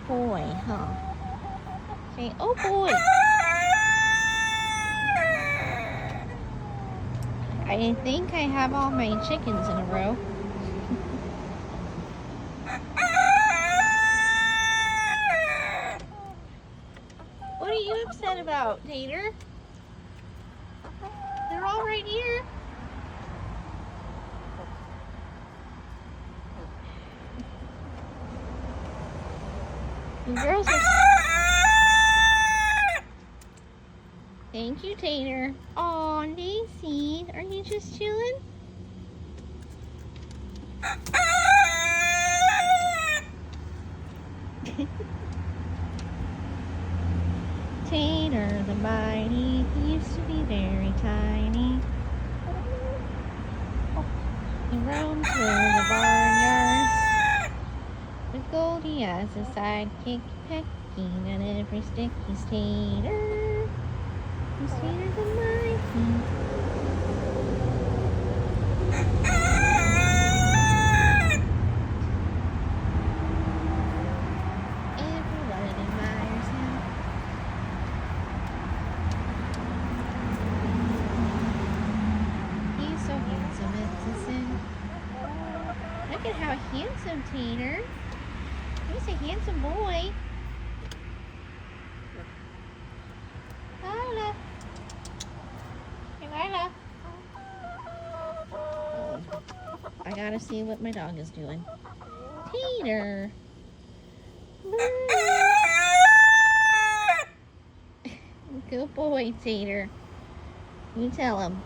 boy, huh? Say, oh boy. I think I have all my chickens in a row. What are you upset about, Tater? They're all right here. You girls are... Thank you, Tater. Aw, Daisy, are you just chilling? Tater the mighty, he used to be very tiny. He roamed through the barnyard with Goldie as a sidekick, pecking at every stick. He's Tater. He's Tater the mighty. Everyone admires him. He's so handsome, it's a sin. Look at how handsome, Tater. He's a handsome boy. Lila. Hey, Lila. I gotta see what my dog is doing. Tater. Good boy, Tater. You tell him.